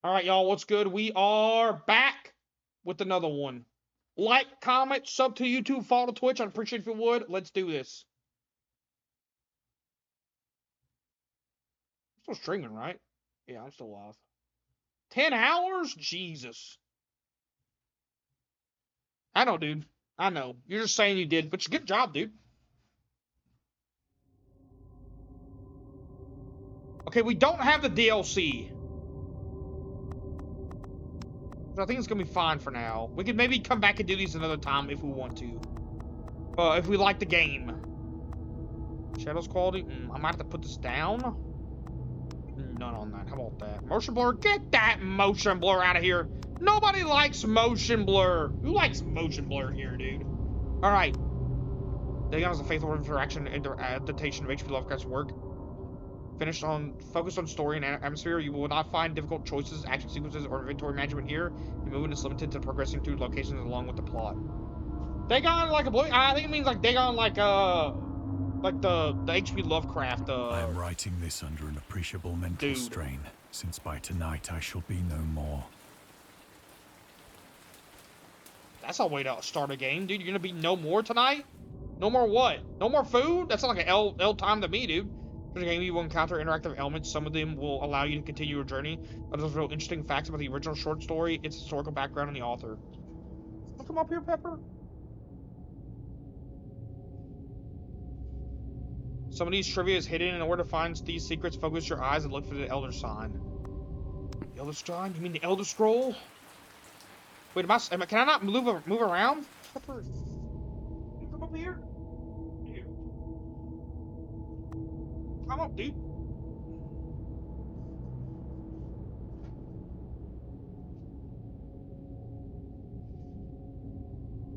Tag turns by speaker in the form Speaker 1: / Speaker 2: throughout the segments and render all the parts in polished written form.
Speaker 1: All right, y'all, what's good? We are back with another one. Like, comment, sub to YouTube, follow to Twitch. I'd appreciate if you would. Let's do this. I'm still streaming, right? Yeah, I'm still live. 10 hours? Jesus. I know, dude. I know. You're just saying you did, but good job, dude. Okay, we don't have the DLC. But I think it's gonna be fine for now. We could maybe come back and do these another time if we want to. If we like the game. Shadows quality? I might have to put this down. None on that. How about that? Motion blur? Get that motion blur out of here. Nobody likes motion blur. Who likes motion blur here, dude? All right. Dagon is a faithful interaction and adaptation of H.P. Lovecraft's work. Focused on story and atmosphere, you will not find difficult choices, action sequences, or inventory management here. The movement is limited to progressing through locations along with the plot. Dagon like a boy. I think it means like Dagon like the H.P. Lovecraft.
Speaker 2: I am writing this under an appreciable mental strain, since by tonight I shall be no more.
Speaker 1: That's a way to start a game, dude. You're gonna be no more tonight? No more what? No more food? That's not like an L time to me, dude. In the game, you will encounter interactive elements. Some of them will allow you to continue your journey. Others real interesting facts about the original short story, its historical background, and the author. Come up here, Pepper. Some of these trivia is hidden. In order to find these secrets, focus your eyes and look for the Elder Sign. The Elder Sign? You mean the Elder Scroll? Wait, can I not move around? Pepper, you come up here? Come up, dude.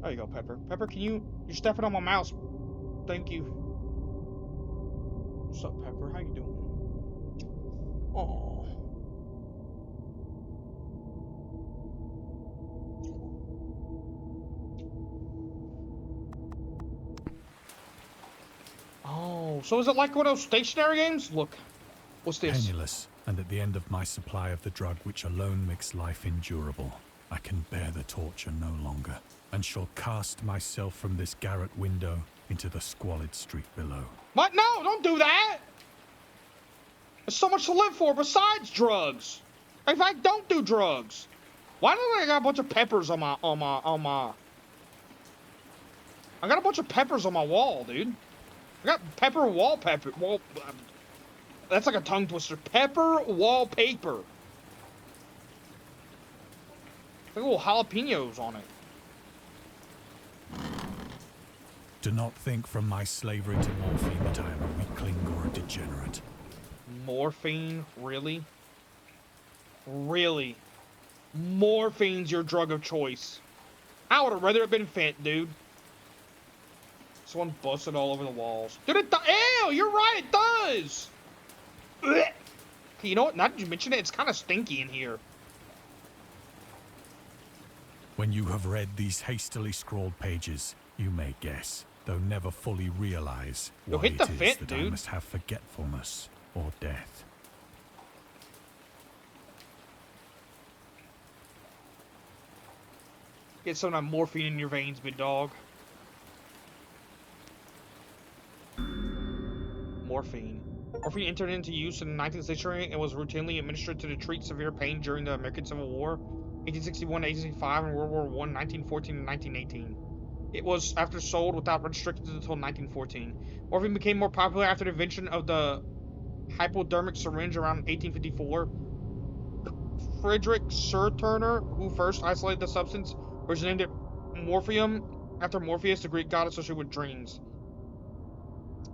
Speaker 1: There you go, Pepper. Pepper, you're stepping on my mouse. Thank you. What's up, Pepper? How you doing? Oh. Oh, so is it like one of those stationary games? Look, what's this?
Speaker 2: Penniless, and at the end of my supply of the drug which alone makes life endurable, I can bear the torture no longer, and shall cast myself from this garret window into the squalid street below.
Speaker 1: What? No, don't do that! There's so much to live for besides drugs. In fact, don't do drugs. Why do I got a bunch of peppers on my I got a bunch of peppers on my wall, dude. I got pepper wallpaper. That's like a tongue twister. Pepper wallpaper. Like little jalapenos on it.
Speaker 2: Do not think from my slavery to morphine that I am a weakling or a degenerate.
Speaker 1: Morphine? Really? Really? Morphine's your drug of choice. I would have rather have been fent, dude. Someone busted all over the walls. Dude, ew, you're right, it does! Ugh. You know what, now that you mention it, it's kind of stinky in here.
Speaker 2: When you have read these hastily scrawled pages, you may guess, though never fully realize, why it is that I must have forgetfulness or death.
Speaker 1: Get some of that morphine in your veins, big dog. Morphine. Morphine entered into use in the 19th century and was routinely administered to treat severe pain during the American Civil War, 1861 to 1865, and World War I, 1914 to 1918. It was after sold without restrictions until 1914. Morphine became more popular after the invention of the hypodermic syringe around 1854. Frederick Serturner, who first isolated the substance, was named it Morphium after Morpheus, the Greek god associated with dreams.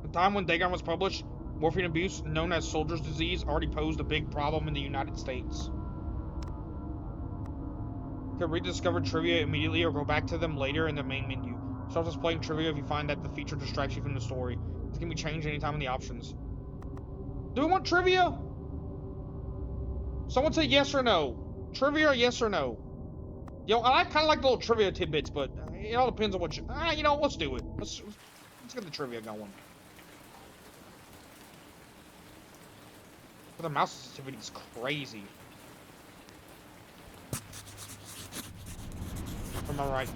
Speaker 1: At the time when Dagon was published, morphine abuse, known as soldier's disease, already posed a big problem in the United States. You can rediscover trivia immediately or go back to them later in the main menu. Start displaying trivia if you find that the feature distracts you from the story. This can be changed anytime in the options. Do we want trivia? Someone say yes or no. Trivia, yes or no? Yo, I kind of like the little trivia tidbits, but it all depends on what you... you know, let's do it. Let's get the trivia going. But the mouse sensitivity is crazy. Am I right?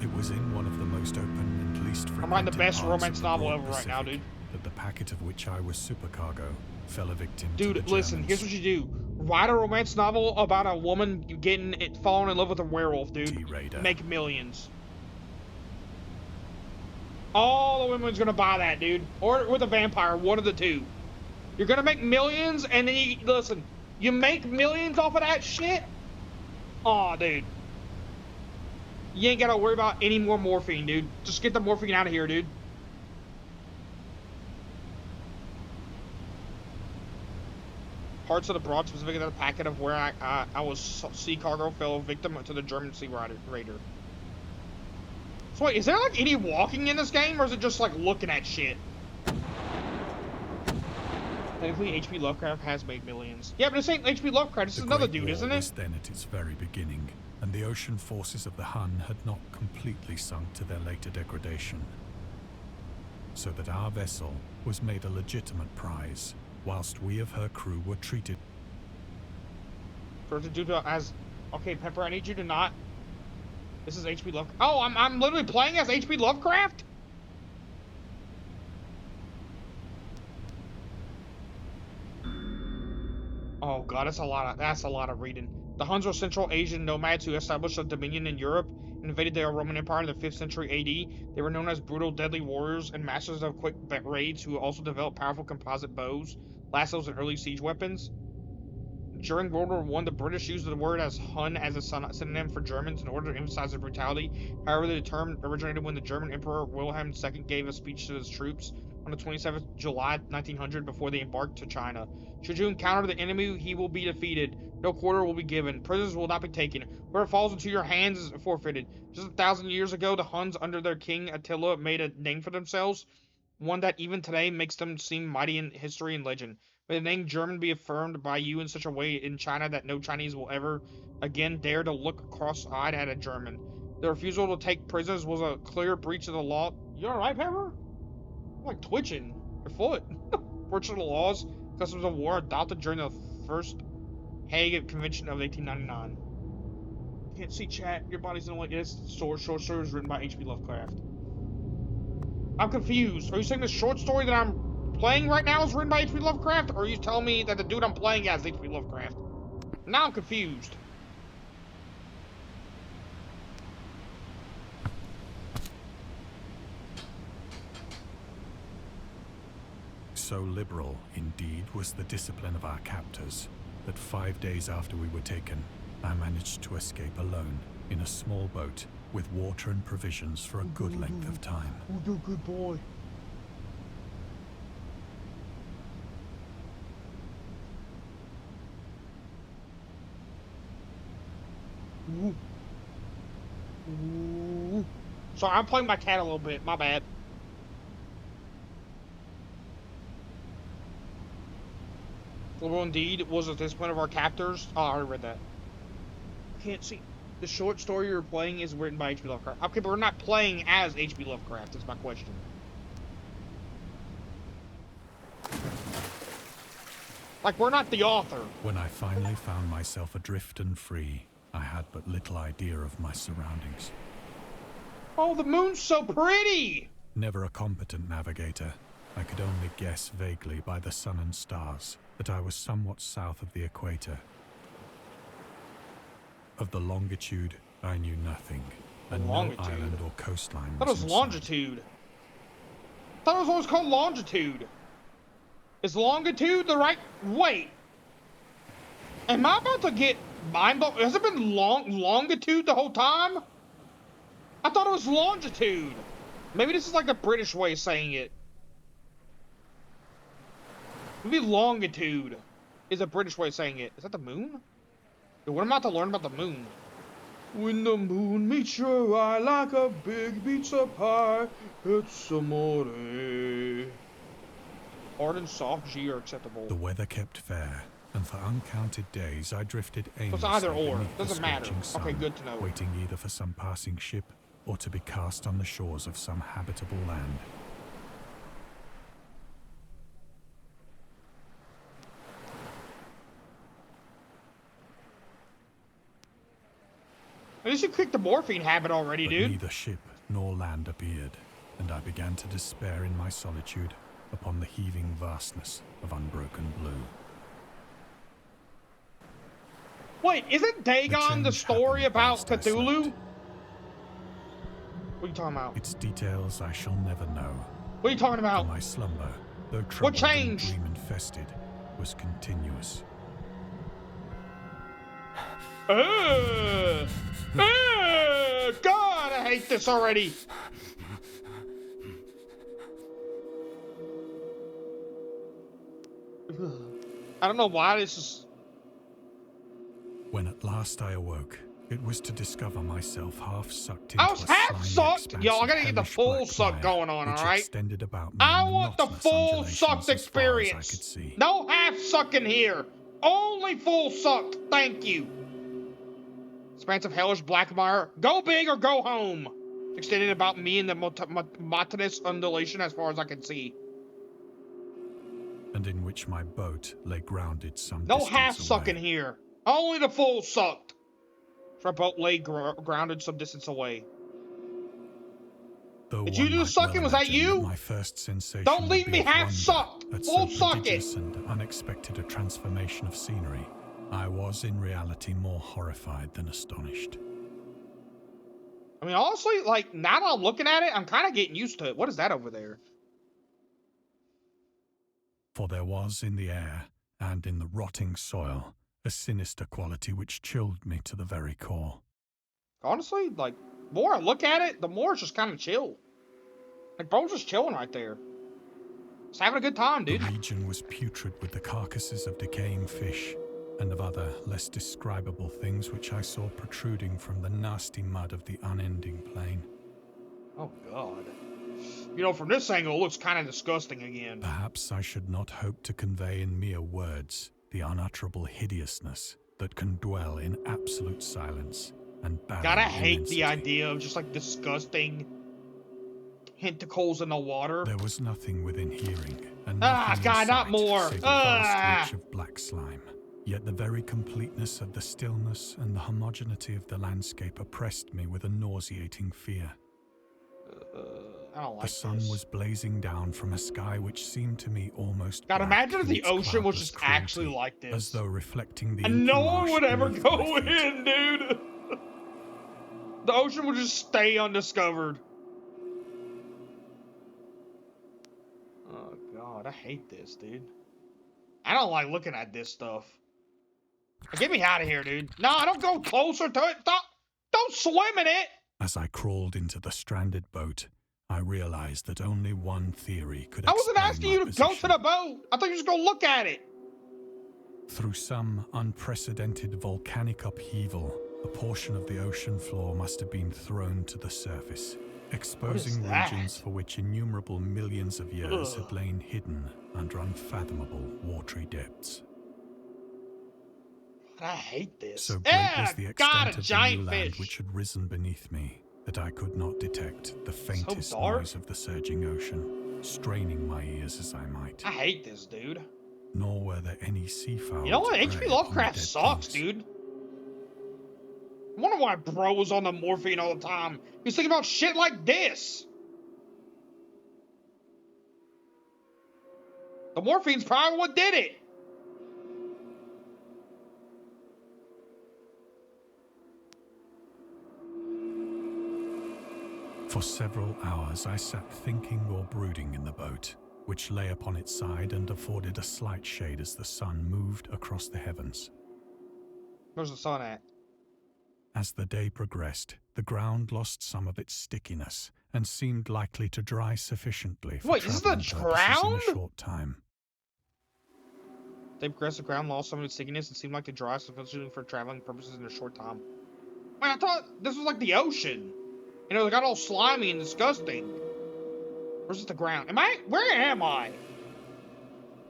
Speaker 2: It was in one of the most open and least
Speaker 1: I'm
Speaker 2: frequented
Speaker 1: writing the best
Speaker 2: parts
Speaker 1: romance
Speaker 2: of the
Speaker 1: novel
Speaker 2: broad
Speaker 1: ever right now,
Speaker 2: Pacific
Speaker 1: dude.
Speaker 2: that the packet of which I was supercargo fell a victim to the
Speaker 1: Dude, listen,
Speaker 2: Germans.
Speaker 1: here's what you do. Write a romance novel about a woman falling in love with a werewolf, dude.
Speaker 2: T-Raider.
Speaker 1: Make millions. All the women's gonna buy that, dude. Or with a vampire, one of the two. You're gonna make millions, and then listen, you make millions off of that shit? Aw, dude. You ain't gotta worry about any more morphine, dude. Just get the morphine out of here, dude. Parts of the broad specific of the packet of where I was sea cargo fell victim to the German sea raider. So wait, is there like any walking in this game, or is it just like looking at shit? Technically, H.P. Lovecraft has made millions. Yeah, but this ain't H.P. Lovecraft. This is another dude, isn't it?
Speaker 2: The Great War was then at its very beginning, and the ocean forces of the Hun had not completely sunk to their later degradation. So that our vessel was made a legitimate prize, whilst we of her crew were treated.
Speaker 1: Okay, Pepper, I need you to not. This is H.P. Lovecraft. Oh, I'm literally playing as H.P. Lovecraft? Oh god, that's a lot of reading. The Huns were Central Asian nomads who established a dominion in Europe and invaded the Roman Empire in the 5th century AD. They were known as brutal, deadly warriors and masters of quick raids who also developed powerful composite bows, lassos, and early siege weapons. During World War I, the British used the word as Hun as a synonym for Germans in order to emphasize their brutality. However, the term originated when the German Emperor Wilhelm II gave a speech to his troops on the 27th July 1900 before they embarked to China. Should you encounter the enemy, he will be defeated. No quarter will be given. Prisoners will not be taken. Whoever falls into your hands is forfeited. Just 1,000 years ago, the Huns, under their king Attila, made a name for themselves, one that even today makes them seem mighty in history and legend. May the name German be affirmed by you in such a way in China that no Chinese will ever again dare to look cross-eyed at a German. The refusal to take prisoners was a clear breach of the law. You alright, Pepper? I'm like twitching. Your foot. Breach of the laws, customs of war adopted during the First Hague Convention of 1899. Can't see chat. Your body's in the way. Yes, short story is written by H.P. Lovecraft. I'm confused. Are you saying the short story that I'm playing right now is written by H.P. Lovecraft, or are you telling me that the dude I'm playing as is H.P. Lovecraft? Now I'm confused.
Speaker 2: So liberal, indeed, was the discipline of our captors, that 5 days after we were taken, I managed to escape alone in a small boat with water and provisions for a good length of time.
Speaker 1: Oh, you're a good boy. Ooh. Ooh. Sorry, I'm playing my cat a little bit. My bad. Liberal indeed was the discipline of our captors. Oh, I already read that. Can't see. The short story you're playing is written by H.P. Lovecraft. Okay, but we're not playing as H.P. Lovecraft, is my question. Like, we're not the author.
Speaker 2: When I finally found myself adrift and free, I had but little idea of my surroundings.
Speaker 1: Oh, the moon's so pretty!
Speaker 2: Never a competent navigator, I could only guess vaguely by the sun and stars that I was somewhat south of the equator. Of the longitude, I knew nothing, and no island or coastline was in sight.
Speaker 1: I thought it was longitude. I thought it was always called longitude. Is longitude the right... Wait. Am I about to get mind blown? Has it been longitude the whole time? I thought it was longitude. Maybe this is like the British way of saying it. Maybe longitude is a British way of saying it. Is that the moon? Dude, what am I about to learn about the moon? When the moon meets your eye like a big pizza pie, it's amore. Hard and soft G are acceptable.
Speaker 2: The weather kept fair, and for uncounted days I drifted aimlessly
Speaker 1: it's either or.
Speaker 2: beneath
Speaker 1: Doesn't
Speaker 2: the
Speaker 1: matter.
Speaker 2: scorching sun,
Speaker 1: Okay, good to know.
Speaker 2: waiting either for some passing ship or to be cast on the shores of some habitable land.
Speaker 1: At least you kicked the morphine habit already,
Speaker 2: But
Speaker 1: dude.
Speaker 2: neither ship nor land appeared, and I began to despair in my solitude upon the heaving vastness of unbroken blue.
Speaker 1: Wait, isn't Dagon the
Speaker 2: change
Speaker 1: story
Speaker 2: happened
Speaker 1: about
Speaker 2: whilst I
Speaker 1: Cthulhu?
Speaker 2: slept.
Speaker 1: What are you talking about?
Speaker 2: Its details I shall never know.
Speaker 1: What are you talking
Speaker 2: For
Speaker 1: about?
Speaker 2: my slumber, though
Speaker 1: What
Speaker 2: troubled and
Speaker 1: changed?
Speaker 2: dream-infested, was continuous.
Speaker 1: God, I hate this already. I don't know why this is...
Speaker 2: When at last I awoke, it was to discover myself half sucked into
Speaker 1: I was
Speaker 2: a
Speaker 1: half
Speaker 2: slimy
Speaker 1: sucked. Yo, I
Speaker 2: expanse
Speaker 1: gotta
Speaker 2: of
Speaker 1: get the
Speaker 2: hellish
Speaker 1: full
Speaker 2: black
Speaker 1: suck
Speaker 2: mire,
Speaker 1: going on,
Speaker 2: which
Speaker 1: alright?
Speaker 2: extended about me
Speaker 1: I
Speaker 2: in
Speaker 1: want the
Speaker 2: monotonous
Speaker 1: full
Speaker 2: undulations
Speaker 1: sucked
Speaker 2: as far as I could
Speaker 1: experience.
Speaker 2: see.
Speaker 1: No half sucking here. Only full sucked. Thank you. Expanse of hellish black mire. Go big or go home. Extended about me in the monotonous undulation as far as I can see.
Speaker 2: And in which my boat lay grounded some
Speaker 1: No
Speaker 2: distance
Speaker 1: half
Speaker 2: away.
Speaker 1: sucking here. Only the full sucked. For a boat lay grounded some distance away.
Speaker 2: Though
Speaker 1: Did
Speaker 2: one
Speaker 1: you do the
Speaker 2: might
Speaker 1: sucking?
Speaker 2: well
Speaker 1: Was that
Speaker 2: imagine
Speaker 1: you?
Speaker 2: my first sensation
Speaker 1: Don't
Speaker 2: would
Speaker 1: leave
Speaker 2: be
Speaker 1: me
Speaker 2: of
Speaker 1: half
Speaker 2: wonder
Speaker 1: sucked.
Speaker 2: at
Speaker 1: Full
Speaker 2: so
Speaker 1: suck it.
Speaker 2: prodigious and unexpected a transformation of scenery. I was in reality more horrified than astonished.
Speaker 1: I mean, honestly, like, now that I'm looking at it, I'm kind of getting used to it. What is that over there?
Speaker 2: For there was in the air, and in the rotting soil, a sinister quality which chilled me to the very core.
Speaker 1: Honestly, like, the more I look at it, the more it's just kind of chill. Like, bro's just chilling right there. Just having a good time, dude.
Speaker 2: The region was putrid with the carcasses of decaying fish, and of other, less describable things which I saw protruding from the nasty mud of the unending plain.
Speaker 1: Oh, God. You know, from this angle, it looks kind of disgusting again.
Speaker 2: Perhaps I should not hope to convey in mere words the unutterable hideousness that can dwell in absolute silence and barren
Speaker 1: God, I hate
Speaker 2: immensity.
Speaker 1: the idea of just, like, disgusting tentacles in the water.
Speaker 2: There was nothing within hearing, and
Speaker 1: Ah,
Speaker 2: nothing in
Speaker 1: God, not
Speaker 2: sight
Speaker 1: more.
Speaker 2: save a vast reach of black slime. Yet the very completeness of the stillness and the homogeneity of the landscape oppressed me with a nauseating fear.
Speaker 1: I don't like
Speaker 2: The sun
Speaker 1: this.
Speaker 2: was blazing down from a sky which seemed to me almost
Speaker 1: God,
Speaker 2: black
Speaker 1: imagine if
Speaker 2: in
Speaker 1: the
Speaker 2: its
Speaker 1: ocean was
Speaker 2: cloudless
Speaker 1: just actually
Speaker 2: cruelty,
Speaker 1: like this.
Speaker 2: as though reflecting the
Speaker 1: And
Speaker 2: inky
Speaker 1: no one
Speaker 2: marsh
Speaker 1: would ever
Speaker 2: beneath
Speaker 1: go
Speaker 2: my feet.
Speaker 1: in, dude. The ocean would just stay undiscovered. Oh, God, I hate this, dude. I don't like looking at this stuff. Get me out of here, dude. No, don't go closer to it. Don't swim in it.
Speaker 2: As I crawled into the stranded boat, I realized that only one theory could
Speaker 1: I wasn't
Speaker 2: explain
Speaker 1: asking
Speaker 2: my
Speaker 1: you to go to
Speaker 2: position.
Speaker 1: the boat. I thought you were just gonna look at it.
Speaker 2: Through some unprecedented volcanic upheaval, a portion of the ocean floor must have been thrown to the surface, exposing
Speaker 1: that?
Speaker 2: regions for which innumerable millions of years
Speaker 1: Ugh.
Speaker 2: had lain hidden under unfathomable watery depths.
Speaker 1: I hate this.
Speaker 2: So great was the
Speaker 1: God,
Speaker 2: extent
Speaker 1: a
Speaker 2: of the new
Speaker 1: giant
Speaker 2: land
Speaker 1: fish.
Speaker 2: which had risen beneath me that I could not detect the faintest
Speaker 1: dark.
Speaker 2: noise of the surging ocean, straining my ears as I might.
Speaker 1: I hate this, dude.
Speaker 2: Nor were there any seafowl.
Speaker 1: You know what?
Speaker 2: to
Speaker 1: H.P.
Speaker 2: prey upon the
Speaker 1: Lovecraft
Speaker 2: dead
Speaker 1: sucks,
Speaker 2: things.
Speaker 1: dude. I wonder why bro was on the morphine all the time. He's thinking about shit like this. The morphine's probably what did it.
Speaker 2: For several hours I sat thinking or brooding in the boat, which lay upon its side and afforded a slight shade as the sun moved across the heavens.
Speaker 1: Where's the sun at?
Speaker 2: As the day progressed, the ground lost some of its stickiness and seemed likely to dry sufficiently for
Speaker 1: Wait, this is the
Speaker 2: traveling purposes in
Speaker 1: ground?
Speaker 2: a short time.
Speaker 1: They progressed the ground, lost some of its stickiness, and seemed like to dry sufficiently for traveling purposes in a short time. Wait, I thought this was like the ocean. You know, it got all slimy and disgusting. Where's just the ground? Where am I?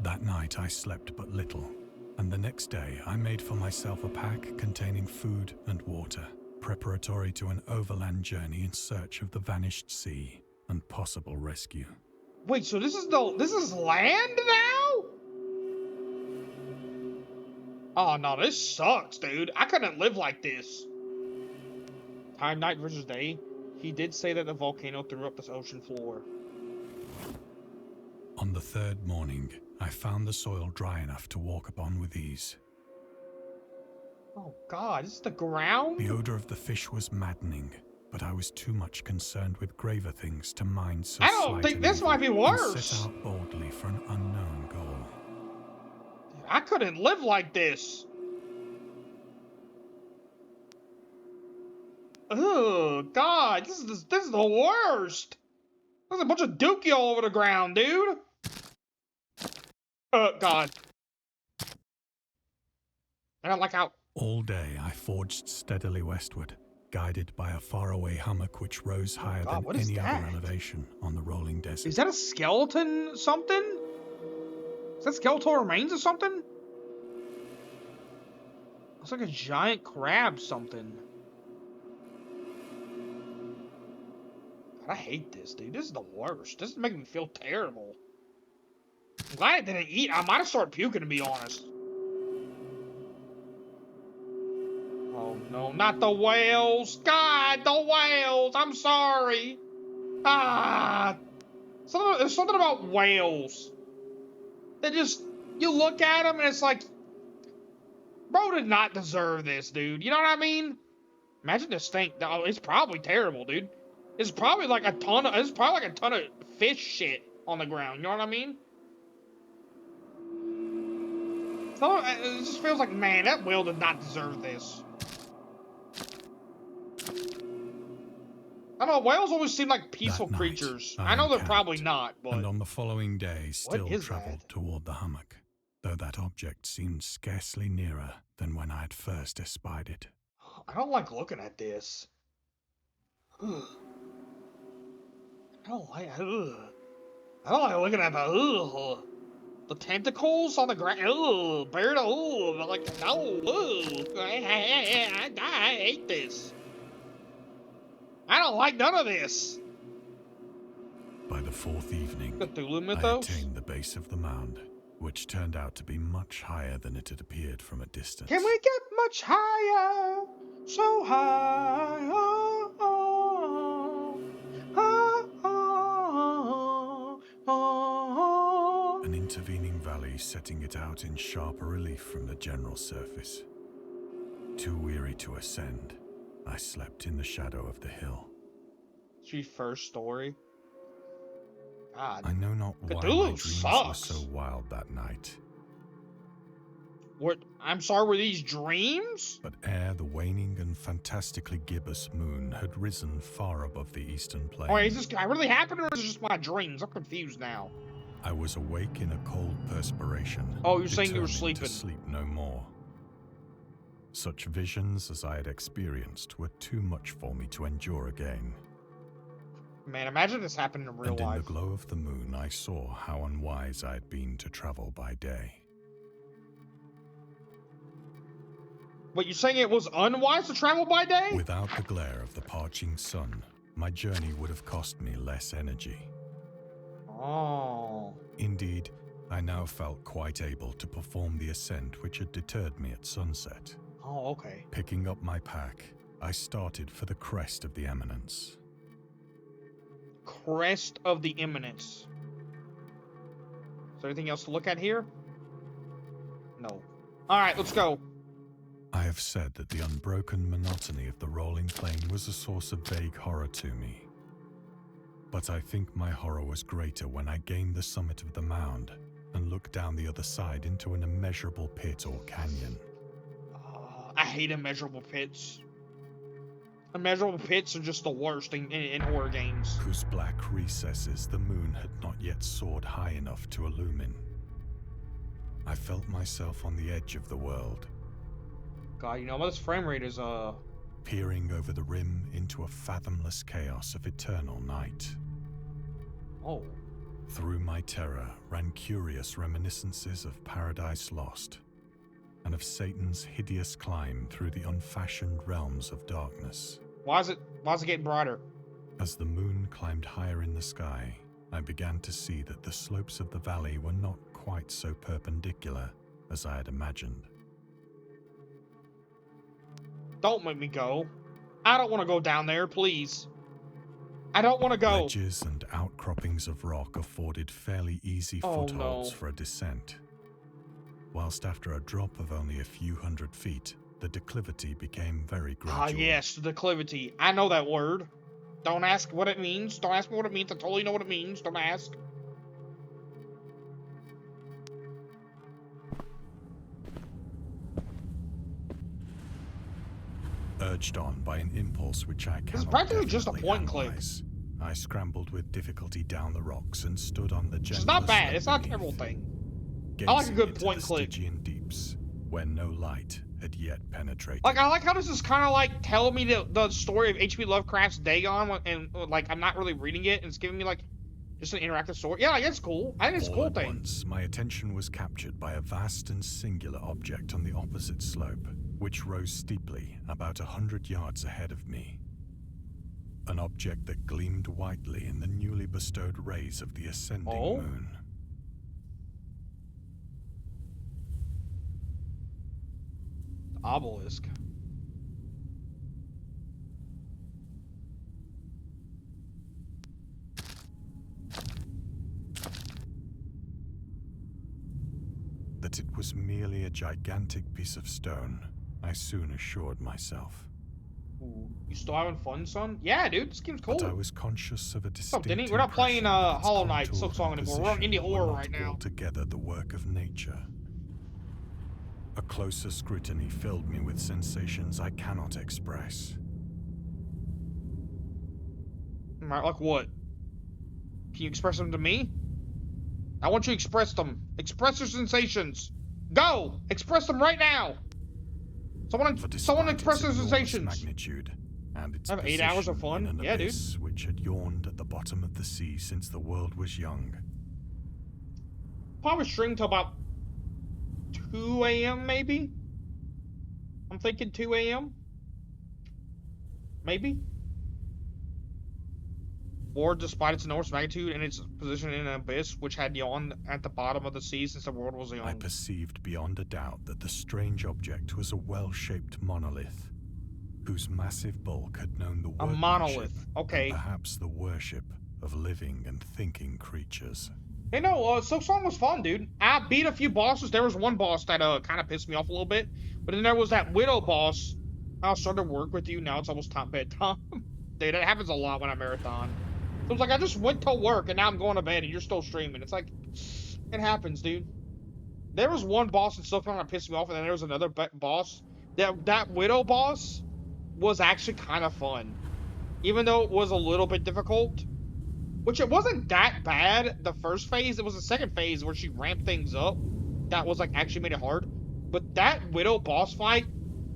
Speaker 2: That night I slept but little, and the next day I made for myself a pack containing food and water, preparatory to an overland journey in search of the vanished sea and possible rescue.
Speaker 1: Wait, so this is land now? Oh no, this sucks, dude. I couldn't live like this. Time night versus day. He did say that the volcano threw up this ocean floor.
Speaker 2: On the third morning, I found the soil dry enough to walk upon with ease.
Speaker 1: Oh God, this is the ground?
Speaker 2: The odor of the fish was maddening, but I was too much concerned with graver things to mind so
Speaker 1: I don't
Speaker 2: slight
Speaker 1: think
Speaker 2: an
Speaker 1: this
Speaker 2: evil
Speaker 1: might be
Speaker 2: and
Speaker 1: worse.
Speaker 2: set out boldly for an unknown goal.
Speaker 1: I couldn't live like this. Oh God, this is the worst. There's a bunch of dookie all over the ground, dude. God. I don't like how.
Speaker 2: All day I forged steadily westward, guided by a faraway hummock which rose higher
Speaker 1: God, what
Speaker 2: than
Speaker 1: is
Speaker 2: any
Speaker 1: that?
Speaker 2: other elevation on the rolling desert.
Speaker 1: Is that a skeleton something? Is that skeletal remains or something? Looks like a giant crab something. God, I hate this, dude. This is the worst. This is making me feel terrible. I'm glad I didn't eat. I might have started puking, to be honest. Oh no, not the whales! God, the whales! I'm sorry. Ah, there's something about whales. They just, you look at them and it's like, bro did not deserve this, dude. You know what I mean? Imagine the stink. Oh, it's probably terrible, dude. It's probably like a ton of fish shit on the ground. You know what I mean? So it just feels like, man, that whale did not deserve this. I don't know, whales always seem like peaceful
Speaker 2: That night,
Speaker 1: creatures.
Speaker 2: I
Speaker 1: I know they're
Speaker 2: encamped,
Speaker 1: probably not, but...
Speaker 2: And on the following day still
Speaker 1: is
Speaker 2: travelled
Speaker 1: that?
Speaker 2: toward the hummock, though that object seemed scarcely nearer than when I had first espied it.
Speaker 1: I don't like looking at this. I don't like looking at the tentacles on the ground. Bird. Like no. I hate this. I don't like none of this.
Speaker 2: By the fourth evening,
Speaker 1: Cthulhu
Speaker 2: I
Speaker 1: mythos.
Speaker 2: attained the base of the mound, which turned out to be much higher than it had appeared from a distance.
Speaker 1: Can we get much higher? So high. Oh, oh, oh, oh.
Speaker 2: An intervening valley setting it out in sharper relief from the general surface. Too weary to ascend, I slept in the shadow of the hill.
Speaker 1: It's your first story. God.
Speaker 2: I know not why
Speaker 1: Cthulhu
Speaker 2: my dreams were
Speaker 1: sucks.
Speaker 2: so wild that night.
Speaker 1: What? I'm sorry, were these dreams?
Speaker 2: But ere the waning and fantastically gibbous moon had risen far above the eastern plain,
Speaker 1: Oh, wait, is this guy really happening, or is it just my dreams? I'm confused now.
Speaker 2: I was awake in a cold perspiration.
Speaker 1: Oh, you're saying you were
Speaker 2: determined
Speaker 1: sleeping.
Speaker 2: to sleep no more. Such visions as I had experienced were too much for me to endure again.
Speaker 1: Man, imagine this happened in real
Speaker 2: And in
Speaker 1: life.
Speaker 2: the glow of the moon, I saw how unwise I had been to travel by day.
Speaker 1: But you're saying it was unwise to travel by day?
Speaker 2: Without the glare of the parching sun, my journey would have cost me less energy.
Speaker 1: Oh.
Speaker 2: Indeed, I now felt quite able to perform the ascent which had deterred me at sunset.
Speaker 1: Oh, okay.
Speaker 2: Picking up my pack, I started for the crest of the eminence.
Speaker 1: Crest of the Eminence. Is there anything else to look at here? No. Alright, let's go.
Speaker 2: I have said that the unbroken monotony of the rolling plain was a source of vague horror to me. But I think my horror was greater when I gained the summit of the mound and looked down the other side into an immeasurable pit or canyon.
Speaker 1: I hate immeasurable pits. Immeasurable pits are just the worst in horror games.
Speaker 2: Whose black recesses the moon had not yet soared high enough to illumine. I felt myself on the edge of the world.
Speaker 1: God, you know what? This frame rate is,
Speaker 2: peering over the rim into a fathomless chaos of eternal night.
Speaker 1: Oh.
Speaker 2: Through my terror ran curious reminiscences of Paradise Lost, and of Satan's hideous climb through the unfashioned realms of darkness.
Speaker 1: Why is it getting brighter?
Speaker 2: As the moon climbed higher in the sky, I began to see that the slopes of the valley were not quite so perpendicular as I had imagined.
Speaker 1: Don't make me go. I don't want to go down there, please. I don't want to go.
Speaker 2: Ledges and outcroppings of rock afforded fairly easy footholds for a descent. Whilst after a drop of only a few hundred feet, the declivity became very gradual.
Speaker 1: Ah, yes, the declivity. I know that word. Don't ask what it means. Don't ask me what it means. I totally know what it means. Don't ask.
Speaker 2: Urged on by an impulse which I cannot
Speaker 1: It's practically just a
Speaker 2: definitely
Speaker 1: point and click.
Speaker 2: analyze, I scrambled with difficulty down the rocks and stood on the gentle
Speaker 1: It's not bad.
Speaker 2: slope
Speaker 1: It's not a
Speaker 2: beneath,
Speaker 1: terrible thing. I like a
Speaker 2: gazing
Speaker 1: good
Speaker 2: into
Speaker 1: point
Speaker 2: the
Speaker 1: click.
Speaker 2: Stygian deeps, where no light had yet penetrated.
Speaker 1: Like, I like how this is kind of like telling me the story of H.P. Lovecraft's Dagon, and like I'm not really reading it, and it's giving me like just an interactive story. Yeah, like, it's cool. I think it's a
Speaker 2: All
Speaker 1: cool
Speaker 2: at
Speaker 1: thing.
Speaker 2: once, my attention was captured by a vast and singular object on the opposite slope, which rose steeply about 100 yards ahead of me. An object that gleamed whitely in the newly bestowed rays of the ascending moon.
Speaker 1: Obelisk.
Speaker 2: That it was merely a gigantic piece of stone, I soon assured myself.
Speaker 1: Ooh, you still having fun, son? Yeah, dude, this game's cool.
Speaker 2: But I was conscious of a
Speaker 1: What's up,
Speaker 2: distinct
Speaker 1: Denny? We're not playing
Speaker 2: impression that its
Speaker 1: Hollow Knight
Speaker 2: contour
Speaker 1: Silk Song
Speaker 2: and
Speaker 1: anymore. We're on
Speaker 2: position
Speaker 1: indie
Speaker 2: were
Speaker 1: horror
Speaker 2: not
Speaker 1: right now.
Speaker 2: altogether the work of nature. A closer scrutiny filled me with sensations I cannot express.
Speaker 1: Right, like what? Can you express them to me? I want you to express them. Express your sensations. Go! Express them right now! Someone express their sensations.
Speaker 2: Magnitude and its
Speaker 1: I have 8 hours of
Speaker 2: position
Speaker 1: fun?
Speaker 2: in an
Speaker 1: Yeah, dude.
Speaker 2: abyss which had yawned at the bottom of the sea since the world was young.
Speaker 1: Probably stream till about 2 a.m. maybe? I'm thinking 2 a.m. Maybe? Or despite its enormous magnitude and its position in an abyss which had yawned at the bottom of the sea since the world was young.
Speaker 2: I perceived beyond a doubt that the strange object was a well-shaped monolith, whose massive bulk had known the
Speaker 1: A
Speaker 2: workmanship
Speaker 1: monolith, okay.
Speaker 2: and perhaps the worship of living and thinking creatures.
Speaker 1: Hey, no, Silk Song was fun, dude. I beat a few bosses. There was one boss that kind of pissed me off a little bit, but then there was that Widow boss. I'll start to work with you now. It's almost time bedtime. Dude, that happens a lot when I marathon. So it's like I just went to work and now I'm going to bed and you're still streaming. It's like, it happens, dude. There was one boss in Silk Song that pissed me off, and then there was another boss. That Widow boss was actually kind of fun, even though it was a little bit difficult. Which it wasn't that bad the first phase. It was the second phase where she ramped things up that was like actually made it hard. But that Widow boss fight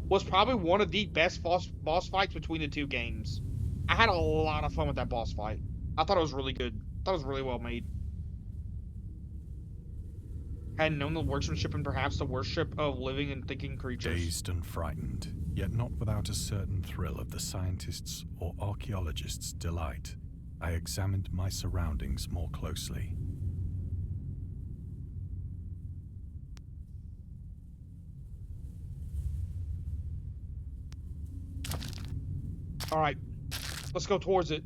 Speaker 1: was probably one of the best boss fights between the two games. I had a lot of fun with that boss fight. I thought it was really good. I thought it was really well made. Had known the workmanship and perhaps the worship of living and thinking creatures.
Speaker 2: Dazed and frightened, yet not without a certain thrill of the scientist's or archaeologist's delight, I examined my surroundings more closely.
Speaker 1: Alright, let's go towards it.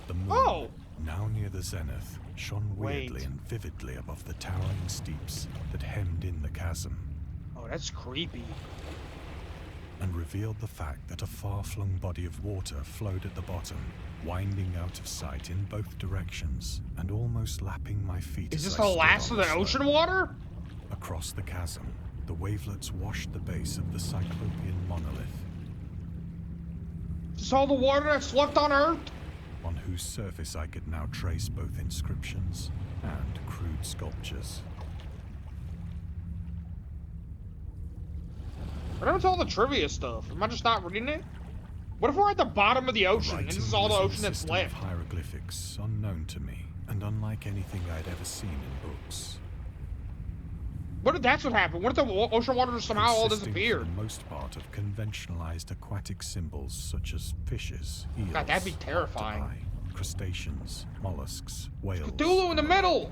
Speaker 2: The moon, now near the zenith, shone weirdly and vividly above the towering steeps that hemmed in the chasm.
Speaker 1: Oh, that's creepy.
Speaker 2: And revealed the fact that a far-flung body of water flowed at the bottom, winding out of sight in both directions, and almost lapping my feet.
Speaker 1: Is this the last of the ocean water?
Speaker 2: Across the chasm, the wavelets washed the base of the Cyclopean monolith.
Speaker 1: Is this all the water that's left on Earth?
Speaker 2: On whose surface I could now trace both inscriptions and crude sculptures.
Speaker 1: What happened to all the trivia stuff? Am I just not reading it? What if we're at the bottom of the ocean and this is all the ocean that's left?
Speaker 2: Of hieroglyphics unknown to me and unlike anything I'd ever seen in books.
Speaker 1: What if that's what happened? What if the ocean water somehow all disappeared?
Speaker 2: For the most part of conventionalized aquatic symbols such as fishes, eels,
Speaker 1: God, that'd be terrifying.
Speaker 2: octopi, crustaceans, mollusks, whales.
Speaker 1: Cthulhu in the middle!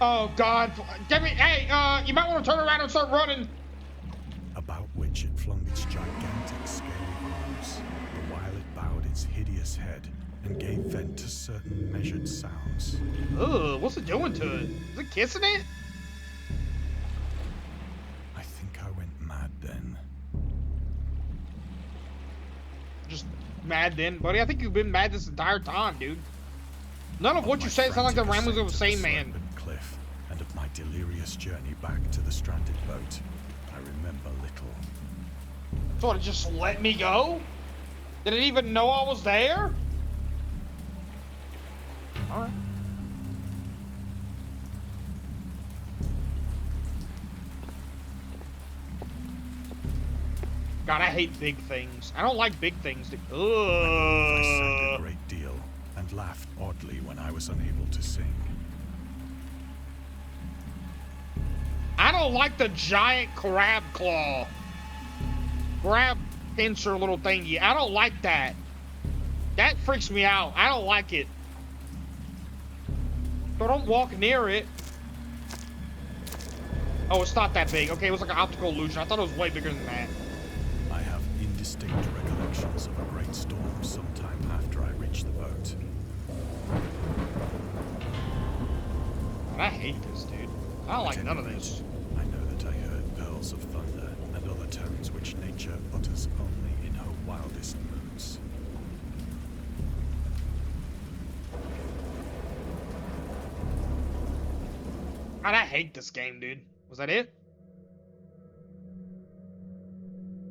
Speaker 1: Oh God! Get me! Hey, you might want to turn around and start running.
Speaker 2: About which it flung its gigantic scaly arms, the while it bowed its hideous head and gave vent to certain measured sounds.
Speaker 1: Ugh, what's it doing to it? Is it kissing it?
Speaker 2: I think I went mad then.
Speaker 1: Just mad then, buddy. I think you've been mad this entire time, dude. None of what you say sounds like the ramblings of a sane man.
Speaker 2: Cliff, and of my delirious journey back to the stranded boat, I remember little.
Speaker 1: So it just let me go? Did it even know I was there? Alright. God, I hate big things. I don't like big things.
Speaker 2: I sang a great deal and laughed oddly when I was unable to sing.
Speaker 1: I don't like the giant crab claw. Crab pincer little thingy. I don't like that. That freaks me out. I don't like it. So don't walk near it. Oh, it's not that big. Okay, it was like an optical illusion. I thought it was way bigger than that.
Speaker 2: I have indistinct recollections of a great storm sometime after I reached the boat.
Speaker 1: I hate this, dude. I don't like none of this.
Speaker 2: I know that I heard pearls of thunder and other tones which nature utters only in her wildest moods.
Speaker 1: God, I hate this game, dude. Was that it?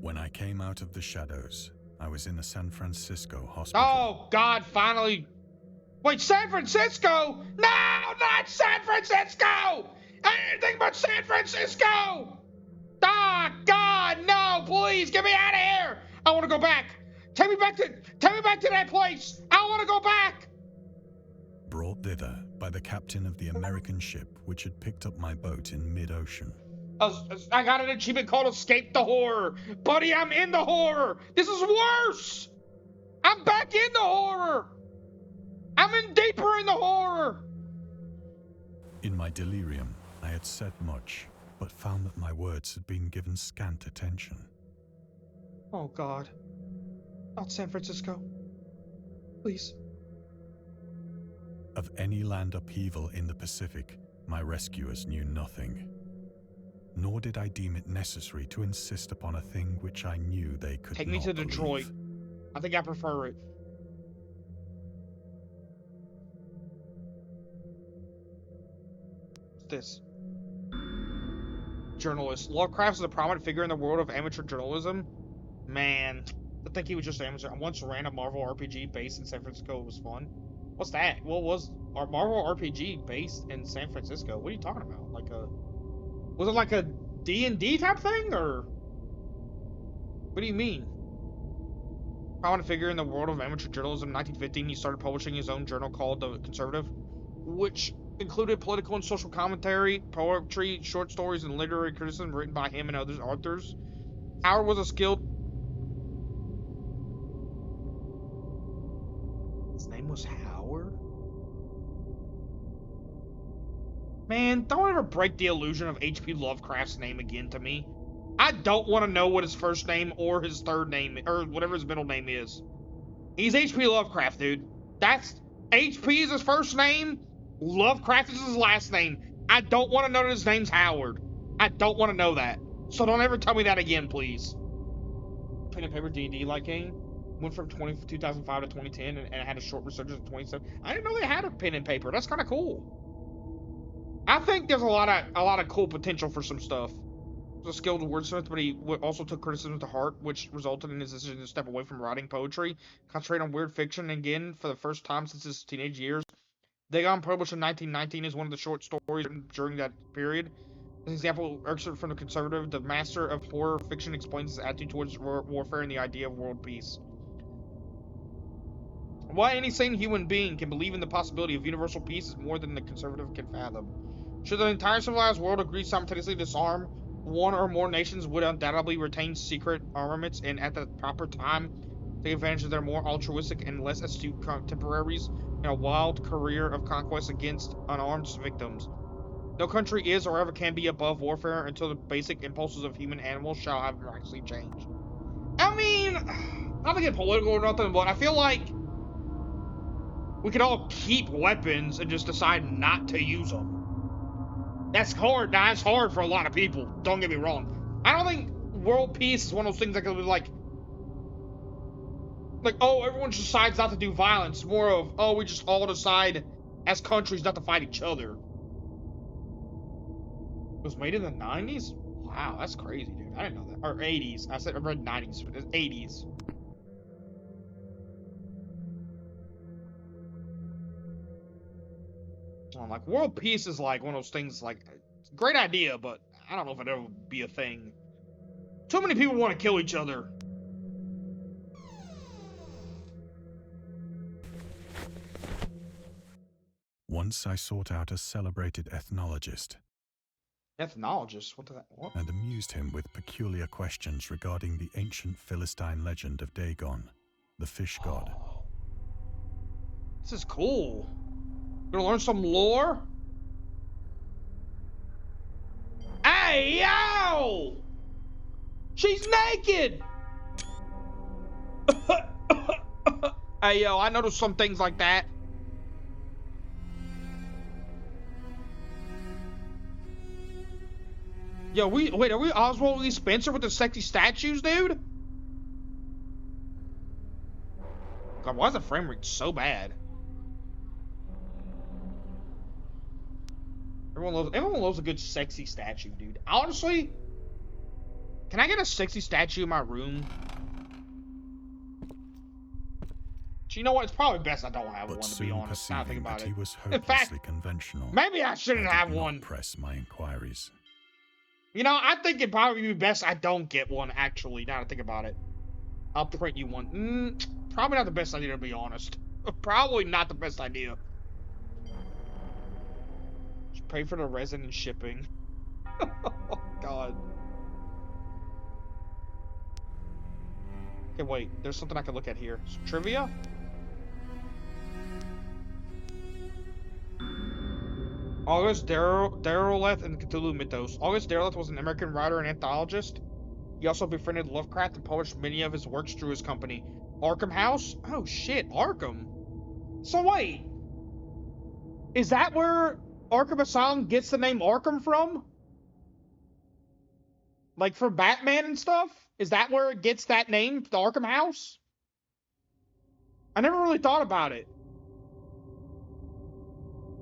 Speaker 2: When I came out of the shadows, I was in a San Francisco hospital.
Speaker 1: Oh, God, finally. Wait, San Francisco? No, not San Francisco! Anything but San Francisco! Ah, God, no, please, get me out of here! I want to go back. Take me back to that place. I want to go back.
Speaker 2: Brought thither by the captain of the American ship which had picked up my boat in mid-ocean.
Speaker 1: I got an achievement called Escape the Horror. Buddy, I'm in the horror. This is worse. I'm back in the horror. I'm in deeper in the horror.
Speaker 2: In my delirium, I had said much, but found that my words had been given scant attention.
Speaker 1: Oh, God. Not San Francisco. Please.
Speaker 2: Of any land upheaval in the Pacific, my rescuers knew nothing. Nor did I deem it necessary to insist upon a thing which I knew they could not
Speaker 1: Take me to Detroit.
Speaker 2: believe.
Speaker 1: I think I prefer it. What's this? Journalist. Lovecraft is a prominent figure in the world of amateur journalism. Man, I think he was just amateur. I once ran a Marvel RPG based in San Francisco. It was fun. What's that? What was our Marvel RPG based in San Francisco? What are you talking about? Was it like a D&D type thing, or what do you mean? Prominent figure in the world of amateur journalism. In 1915, he started publishing his own journal called The Conservative, which included political and social commentary, poetry, short stories, and literary criticism written by him and other authors. Howard was a skilled... His name was Howard? Man, don't ever break the illusion of H.P. Lovecraft's name again to me. I don't want to know what his first name or his third name, or whatever his middle name is. He's H.P. Lovecraft, dude. That's... H.P. is his first name. Lovecraft is his last name. I don't want to know that his name's Howard. I don't want to know that. So don't ever tell me that again, please. Pen and paper D&D like game. Went from 2005 to 2010 and had a short resurgence in 2017. I didn't know they had a pen and paper. That's kind of cool. I think there's a lot of cool potential for some stuff. He was a skilled wordsmith, but he also took criticism to heart, which resulted in his decision to step away from writing poetry, concentrate on weird fiction. And again, for the first time since his teenage years, Dagon, published in 1919, is one of the short stories written during that period. As an example, excerpt from The Conservative, the master of horror fiction explains his attitude towards warfare and the idea of world peace. Why any sane human being can believe in the possibility of universal peace is more than the Conservative can fathom. Should the entire civilized world agree simultaneously to disarm, one or more nations would undoubtedly retain secret armaments and at the proper time take advantage of their more altruistic and less astute contemporaries in a wild career of conquest against unarmed victims. No country is or ever can be above warfare until the basic impulses of human animals shall have miraculously changed. I mean, not to get political or nothing, but I feel like we could all keep weapons and just decide not to use them. That's hard. That's hard for a lot of people. Don't get me wrong. I don't think world peace is one of those things that could be like, oh, everyone just decides not to do violence. More of, oh, we just all decide as countries not to fight each other. It was made in the 90s? Wow, that's crazy, dude. I didn't know that. Or 80s. I read 90s, but it's 80s. Like, world peace is like one of those things, like, it's a great idea, but I don't know if it'd ever be a thing. Too many people want to kill each other.
Speaker 2: Once I sought out a celebrated ethnologist.
Speaker 1: Ethnologist? What?
Speaker 2: And amused him with peculiar questions regarding the ancient Philistine legend of Dagon, the fish god.
Speaker 1: This is cool. Gonna learn some lore? Hey, yo! She's naked! Hey, yo, I noticed some things like that. Yo, wait, are we Oswald Lee Spencer with the sexy statues, dude? God, why is the frame rate so bad? Everyone loves a good sexy statue, dude. Honestly, can I get a sexy statue in my room? So you know what? It's probably best I don't have one, to be honest. Now I think about it.
Speaker 2: He was
Speaker 1: In fact,
Speaker 2: hopelessly conventional.
Speaker 1: maybe I shouldn't have one.
Speaker 2: Press my inquiries.
Speaker 1: You know, I think it'd probably be best I don't get one, actually, now that I think about it. I'll print you one. Probably not the best idea, to be honest. Probably not the best idea. Just pay for the resin and shipping. Oh, God. Okay, wait. There's something I can look at here. Some trivia? August Derleth and the Cthulhu Mythos. August Derleth was an American writer and anthologist. He also befriended Lovecraft and published many of his works through his company. Arkham House? Oh shit, Arkham. So wait. Is that where Arkham Asylum gets the name Arkham from? Like for Batman and stuff? Is that where it gets that name, the Arkham House? I never really thought about it.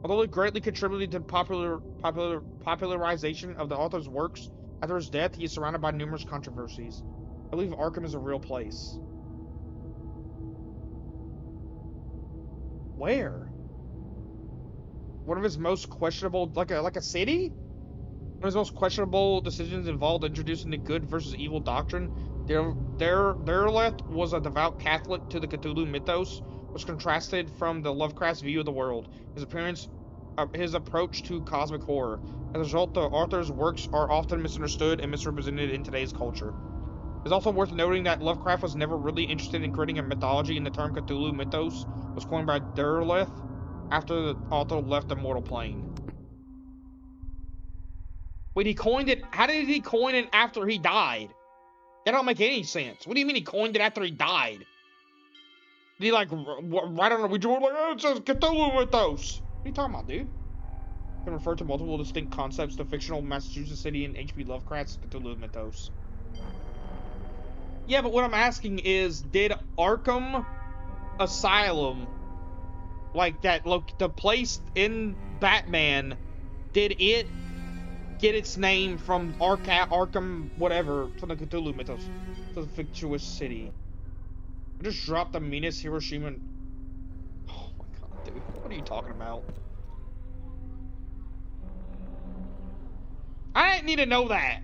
Speaker 1: Although it greatly contributed to popularization of the author's works, after his death, he is surrounded by numerous controversies. I believe Arkham is a real place. Where? One of his most questionable, like a city? One of his most questionable decisions involved introducing the good versus evil doctrine. Derleth was a devout Catholic to the Cthulhu mythos, which contrasted from the Lovecraft's view of the world. His approach to cosmic horror. As a result, the author's works are often misunderstood and misrepresented in today's culture. It's also worth noting that Lovecraft was never really interested in creating a mythology, and the term Cthulhu mythos was coined by Derleth after the author left the mortal plane. Wait, he coined it? How did he coin it after he died? That don't make any sense. What do you mean he coined it after he died? Did he like write on a Ouija board like, oh, it says Cthulhu mythos? What are you talking about, dude? Can refer to multiple distinct concepts to fictional Massachusetts city and H.P. Lovecraft's Cthulhu mythos. Yeah, but what I'm asking is, did Arkham Asylum, like that, look, the place in Batman, did it get its name from Arkham, whatever, from the Cthulhu mythos, to the fictitious city? I just dropped the meanest Hiroshima. Oh my god, dude, what are you talking about? I didn't need to know that.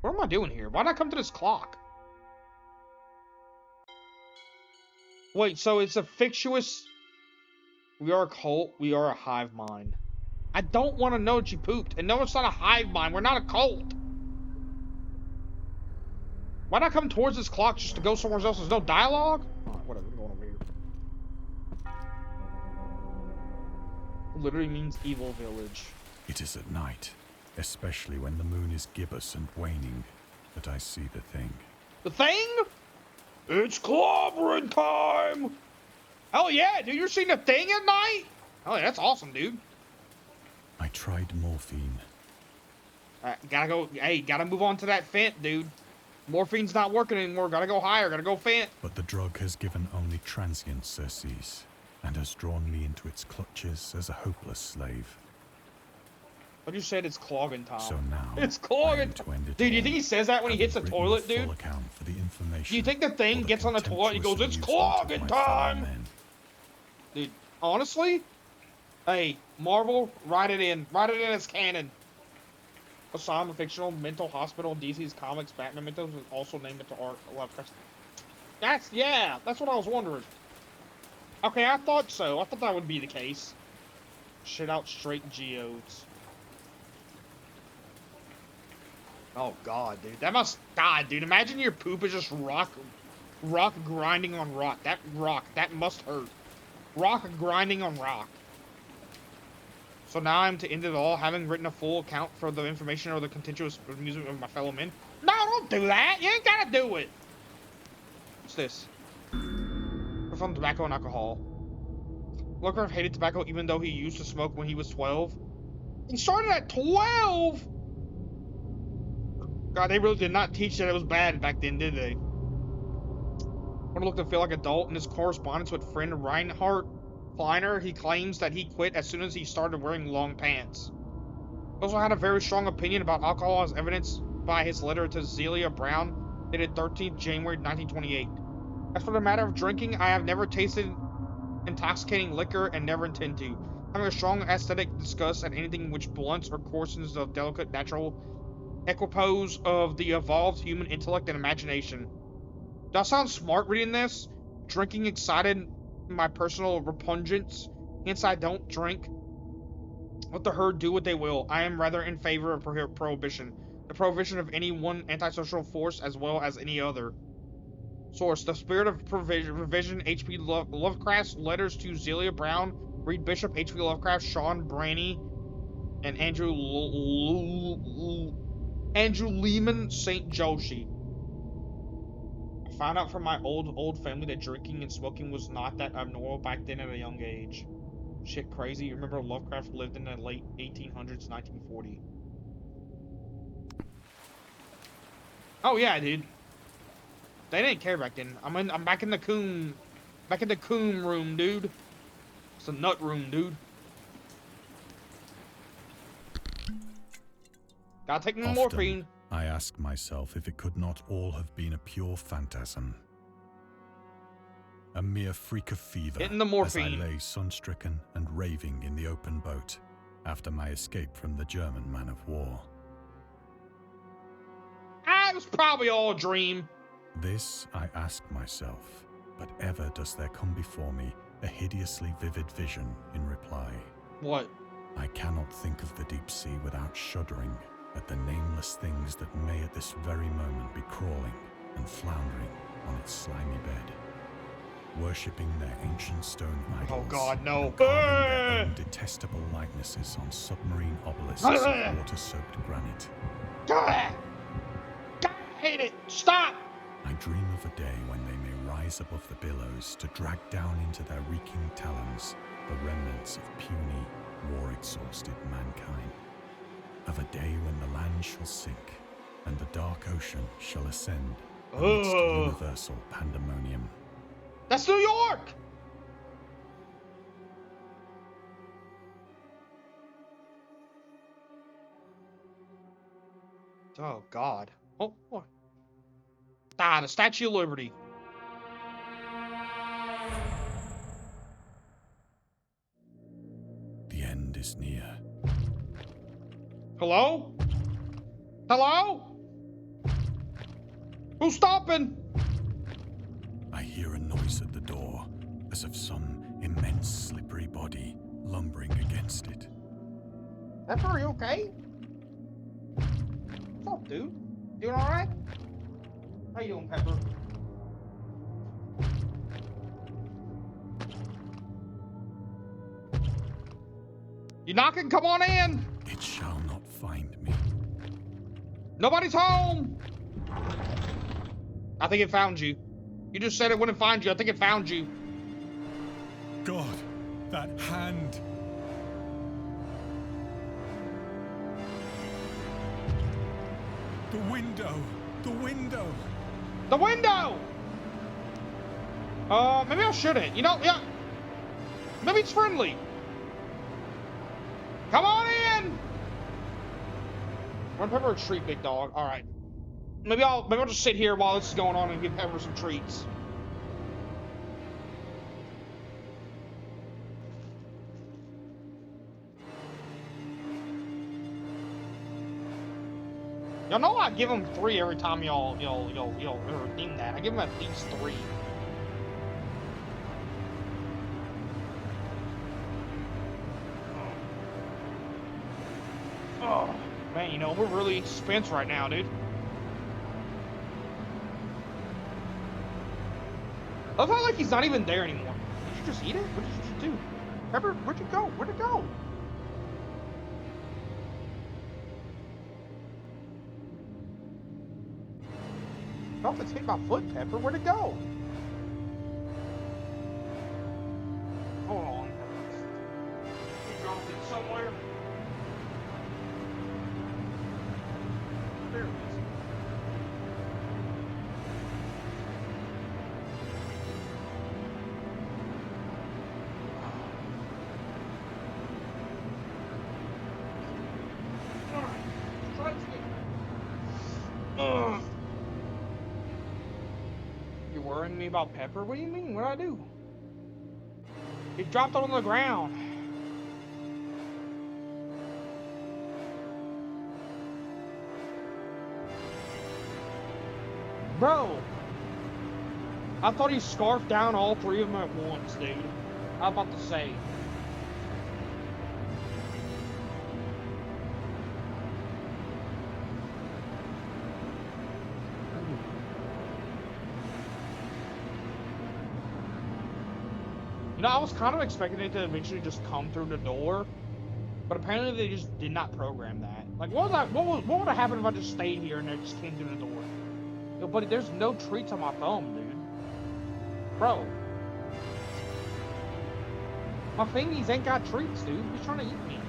Speaker 1: What am I doing here? Why'd I come to this clock? Wait, so it's a fictitious... We are a cult. We are a hive mind. I don't want to know that you pooped. And no, it's not a hive mind. We're not a cult. Why not come towards this clock just to go somewhere else? There's no dialogue? Alright, whatever. I'm going over here. Literally means evil village.
Speaker 2: It is at night, especially when the moon is gibbous and waning, that I see the thing.
Speaker 1: The thing? It's clobbering time! Hell yeah, dude, you're seeing the thing at night? Oh, yeah, that's awesome, dude.
Speaker 2: I tried morphine.
Speaker 1: Gotta go, hey, gotta move on to that fent, dude. Morphine's not working anymore, gotta go higher, gotta go fent.
Speaker 2: But the drug has given only transient surcease, and has drawn me into its clutches as a hopeless slave.
Speaker 1: But you said it's clogging time.
Speaker 2: So now,
Speaker 1: it's clogging time. Dude, do you think he says that when he hits the toilet, dude?
Speaker 2: For the information
Speaker 1: Do you think the thing gets on the toilet and he goes, it's clogging time? Dude, honestly, hey, Marvel, write it in. Write it in as canon. Asylum, a fictional mental hospital, DC's comics, Batman Mythos was also named after Lovecraft. That's what I was wondering. Okay, I thought so. I thought that would be the case. Shit out straight geodes. Oh god, dude. That must... God, dude. Imagine your poop is just rock grinding on rock. That must hurt. Rock grinding on rock. So now I'm to end it all, having written a full account for the information or the contentious amusement of my fellow men. No, don't do that! You ain't gotta do it! What's this? From tobacco and alcohol. Lovecraft hated tobacco even though he used to smoke when he was 12. He started at 12?! God, they really did not teach that it was bad back then, did they? Want to look and feel like an adult. In his correspondence with friend Reinhard Kleiner, he claims that he quit as soon as he started wearing long pants. He also had a very strong opinion about alcohol as evidenced by his letter to Zelia Brown, dated 13th January 1928. As for the matter of drinking, I have never tasted intoxicating liquor and never intend to. Having a strong aesthetic disgust at anything which blunts or coarsens the delicate natural equipoise of the evolved human intellect and imagination. Do I sound smart reading this? Drinking excited my personal repugnance, hence I don't drink. Let the herd do what they will. I am rather in favor of prohibition. The prohibition of any one antisocial force as well as any other. Source: The Spirit of Revision, H.P. Lovecraft's Letters to Zelia Brown. Read Bishop H.P. Lovecraft, Sean Branney, and Andrew Lehman St. Joshi. I found out from my old family that drinking and smoking was not that abnormal back then at a young age. Shit crazy. You remember Lovecraft lived in the late 1800s, 1940. Oh yeah, dude. They didn't care back then. I'm back in the coom room, dude. It's a nut room, dude. Gotta take more morphine.
Speaker 2: I ask myself if it could not all have been a pure phantasm. A mere freak of fever
Speaker 1: Getting the morphine.
Speaker 2: as I lay sun-stricken and raving in the open boat after my escape from the German man of war.
Speaker 1: It was probably all a dream.
Speaker 2: This I ask myself, but ever does there come before me a hideously vivid vision in reply.
Speaker 1: What?
Speaker 2: I cannot think of the deep sea without shuddering at the nameless things that may at this very moment be crawling and floundering on its slimy bed, worshipping their ancient stone idols.
Speaker 1: Oh God, no!
Speaker 2: And carving their own detestable likenesses on submarine obelisks of water-soaked granite.
Speaker 1: God, I hate it! Stop!
Speaker 2: I dream of a day when they may rise above the billows to drag down into their reeking talons the remnants of puny, war-exhausted mankind. Of a day when the land shall sink and the dark ocean shall ascend amidst universal pandemonium.
Speaker 1: That's New York! Oh God. Oh, what? Ah, the Statue of Liberty.
Speaker 2: The end is near.
Speaker 1: Hello? Hello? Who's stopping?
Speaker 2: I hear a noise at the door, as of some immense slippery body lumbering against it.
Speaker 1: Pepper, are you okay? What's up, dude? Doing alright? How you doing, Pepper? You knocking? Come on in.
Speaker 2: It shall not find me.
Speaker 1: Nobody's home. I think it found you. You just said it wouldn't find you. I think it found you.
Speaker 2: God, that hand. The window. The window.
Speaker 1: The window. Maybe I shouldn't. You know, yeah. Maybe it's friendly. Come on in. Run Pepper a treat, big dog. All right. Maybe I'll just sit here while this is going on and give Pepper some treats. Y'all know I give him 3 every time y'all redeem that. I give him at least 3. Oh man, you know we're really in suspense right now, dude. I feel like he's not even there anymore. Did you just eat it? What did you just do? Pepper, where'd you go? Where'd it go? I felt it's hit my foot, Pepper. Where'd it go? Hold on, Pepper. You dropped it somewhere? There it is. You're worrying me about Pepper? What do you mean? What did I do? He dropped it on the ground. Bro, I thought he scarfed down all 3 of them at once, dude. I was about to say. You know, I was kind of expecting it to eventually just come through the door, but apparently they just did not program that. Like, what would have happened if I just stayed here and they just came through the door? Yo, buddy, there's no treats on my thumb, dude. Bro. My fingies ain't got treats, dude. He's trying to eat me.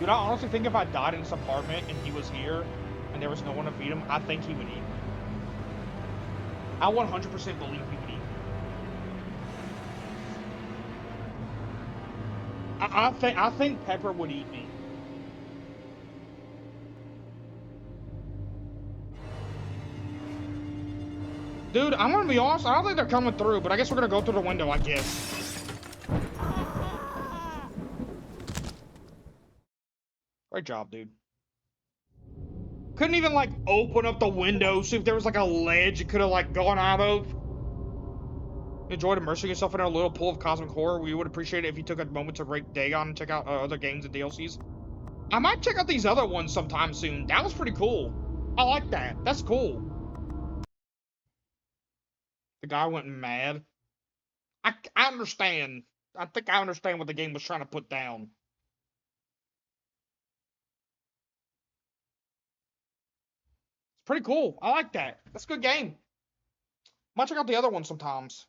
Speaker 1: Dude, I honestly think if I died in this apartment and he was here and there was no one to feed him, I think he would eat me. I 100% believe he would eat me. I think Pepper would eat me. Dude, I'm gonna be honest, I don't think they're coming through, but I guess we're gonna go through the window, I guess. Great job, dude. Couldn't even, like, open up the window, see if there was, like, a ledge it could have, like, gone out of. Enjoyed immersing yourself in our little pool of cosmic horror. We would appreciate it if you took a moment to rate Dagon and check out other games and DLCs. I might check out these other ones sometime soon. That was pretty cool. I like that. That's cool. The guy went mad. I understand. I think I understand what the game was trying to put down. It's pretty cool. I like that. That's a good game. Might check out the other one sometimes.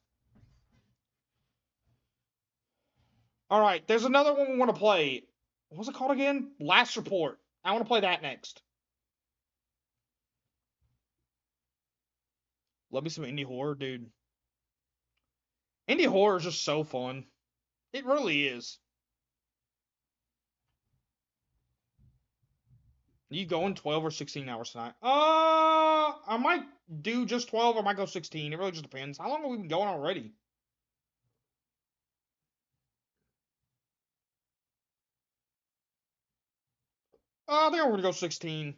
Speaker 1: Alright, there's another one we want to play. What's it called again? Last Report. I want to play that next. Love me some indie horror, dude. Indie horror is just so fun. It really is. Are you going 12 or 16 hours tonight? I might do just 12 or I might go 16. It really just depends. How long have we been going already? I think I'm gonna go 16.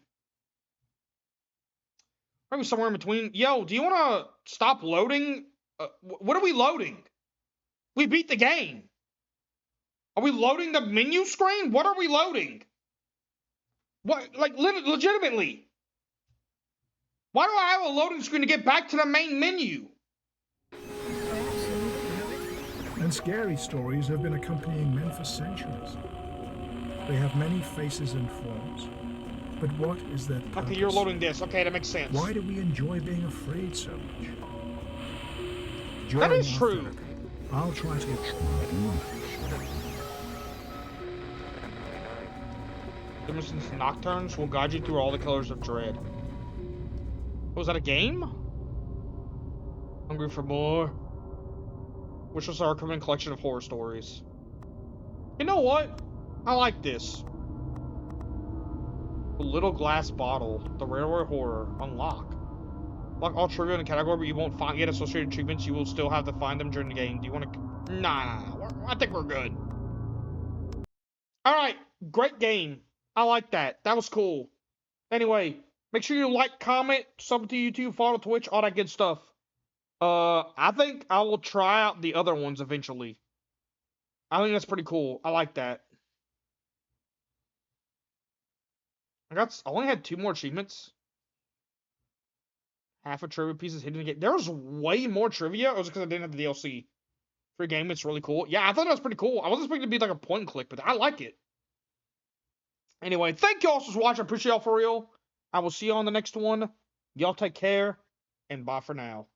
Speaker 1: Maybe somewhere in between. Yo, do you want to stop loading? What are we loading? We beat the game. Are we loading the menu screen? What are we loading? What? Like, legitimately. Why do I have a loading screen to get back to the main menu?
Speaker 3: And scary stories have been accompanying men for centuries. They have many faces and forms. But what is their purpose?
Speaker 1: Okay, you're loading this. Okay, that makes sense.
Speaker 3: Why do we enjoy being afraid so much?
Speaker 1: That is
Speaker 3: During our
Speaker 1: true.
Speaker 3: therapy, I'll try to
Speaker 1: Emerson's Nocturnes will guide you through all the colors of dread. Was that a game? Hungry for more? Which was our common collection of horror stories. You know what? I like this. The little glass bottle. The railway horror. Unlock. Lock all trivia in the category, but you won't find yet associated achievements. You will still have to find them during the game. Do you want to... Nah. I think we're good. Alright. Great game. I like that. That was cool. Anyway, make sure you like, comment, sub to YouTube, follow Twitch, all that good stuff. I think I will try out the other ones eventually. I think that's pretty cool. I like that. I only had 2 more achievements. Half a trivia piece is hidden again. There was way more trivia, or was it because I didn't have the DLC? Free game, it's really cool. Yeah, I thought that was pretty cool. I wasn't expecting it to be like a point and click, but I like it. Anyway, thank y'all for watching. I appreciate y'all for real. I will see you on the next one. Y'all take care, and bye for now.